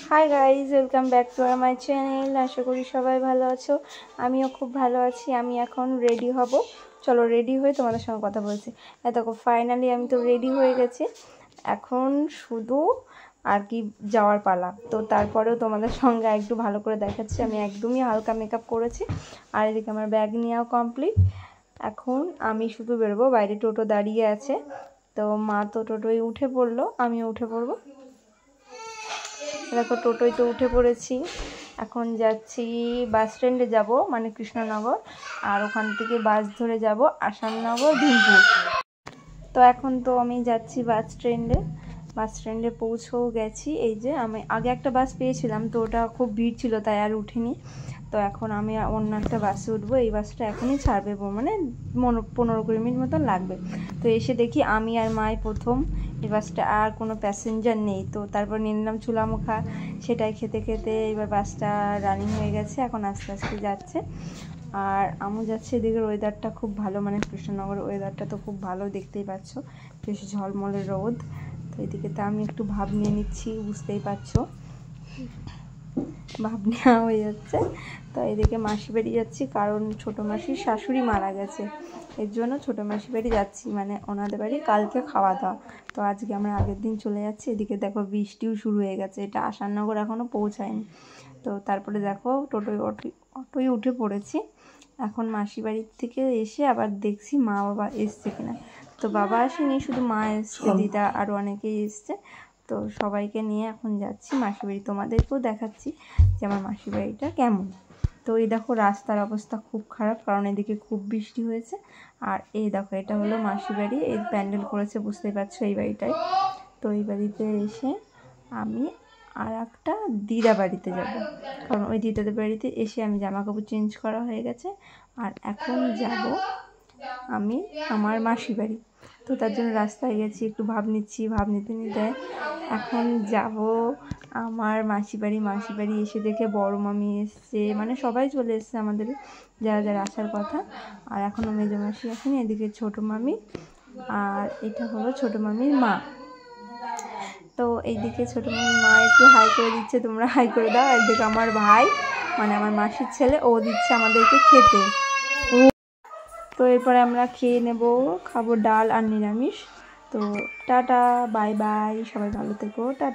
High guys, welcome back to my channel. আশা করি সবাই ভালো আছো, আমিও খুব ভালো আছি। আমি এখন রেডি হব, চলো রেডি হয়ে তোমাদের সঙ্গে কথা বলছি। দেখো ফাইনালি আমি তো রেডি হয়ে গেছি, এখন শুধু আর কি যাওয়ার পালা। তো তারপরেও তোমাদের সঙ্গে একটু ভালো করে দেখাচ্ছি। আমি একদমই হালকা মেকআপ করেছি, আর এদিকে আমার ব্যাগ নেওয়াও কমপ্লিট। এখন আমি শুধু বেরোবো, বাইরে টোটো দাঁড়িয়ে আছে। তো মা তো টোটোয় উঠে পড়লো, আমিও উঠে পড়বো। দেখো টোটোয় তো উঠে পড়েছি, এখন যাচ্ছি বাস স্ট্যান্ডে যাব, মানে কৃষ্ণনগর, আর ওখান থেকে বাস ধরে যাব আসাননগর ভীমপুর। তো এখন তো আমি যাচ্ছি বাস স্ট্যান্ডে পৌঁছেও গেছি। এই যে আমি আগে একটা বাস পেয়েছিলাম, তো ওটা খুব ভিড় ছিল তাই আর উঠিনি। তো এখন আমি অন্য একটা বাসে উঠবো, এই বাসটা এখনই ছাড়বে, মানে 15-20 মিনিট মতন লাগবে। তো এসে দেখি আমি আর মাই প্রথম, এই বাসটা আর কোনো প্যাসেঞ্জার নেই। তো তারপর নিলাম চুলা মুখা, সেটাই খেতে খেতে এবার বাসটা রানিং হয়ে গেছে, এখন আস্তে আস্তে যাচ্ছে। আর আমু যাচ্ছে, এদিকের ওয়েদারটা খুব ভালো, মানে কৃষ্ণনগরের ওয়েদারটা তো খুব ভালো, দেখতেই পাচ্ছ বেশ ঝলমলে রোদ। তো এদিকে তো আমি একটু ভাব নিয়ে নিচ্ছি, বুঝতেই পারছো ভাব নেওয়া হয়ে যাচ্ছে। তো এদিকে মাসি বাড়ি যাচ্ছি, কারণ ছোটো মাসির শাশুড়ি মারা গেছে, এর জন্য ছোটো মাসি বাড়ি যাচ্ছি, মানে ওনাদের বাড়ি কালকে খাওয়া দাওয়া। তো আজকে আমরা আগের দিন চলে যাচ্ছি। এদিকে দেখো বৃষ্টিও শুরু হয়ে গেছে, এটা আসাননগর এখনও পৌঁছায়নি। তো তারপরে দেখো অটোয় উঠে পড়েছি। এখন মাসি বাড়ির থেকে এসে আবার দেখছি মা বাবা এসছে কিনা। তো বাবা আসেনি, শুধু মা এসছে, দিদা আরও অনেকেই এসছে। তো সবাইকে নিয়ে এখন যাচ্ছি মাসি বাড়ি, তোমাদেরকেও দেখাচ্ছি যে আমার মাসি বাড়িটা কেমন। তো এই দেখো রাস্তার অবস্থা খুব খারাপ, কারণ এদিকে খুব বৃষ্টি হয়েছে। আর এই দেখো এটা হলো মাসি বাড়ি, এই প্যান্ডেল করেছে, বুঝতেই পারছো এই বাড়িটায়। তো এই বাড়িতে এসে আমি আর একটা দিদা বাড়িতে যাব, কারণ ওই দিদাদের বাড়িতে এসে আমি জামা কাপড় চেঞ্জ করা হয়ে গেছে। আর এখন যাব আমি আমার মাসি বাড়ি। তো তার জন্য রাস্তায় গেছি, একটু ভাব নিচ্ছি, ভাব নিতে নিতে এখন যাব আমার মাসি বাড়ি। এসে দেখে বড় মামি এসছে, মানে সবাই চলে এসছে আমাদের, যারা যারা আসার কথা। আর এখনও মেজো মাসি আসেনি, এদিকে ছোটো মামি, আর এটা হলো ছোটো মামির মা। তো এইদিকে ছোটো মামির মা একটু হাই করে দিচ্ছে, তোমরা হাই করে দাও। একদিকে আমার ভাই, মানে আমার মাসির ছেলে, ও দিচ্ছে আমাদেরকে খেতে। তো এরপরে আমরা খেয়ে নেব, খাবো ডাল আর নিরামিষ। তো টাটা, বাই বাই, সবাই ভালো থেকো, টাটা।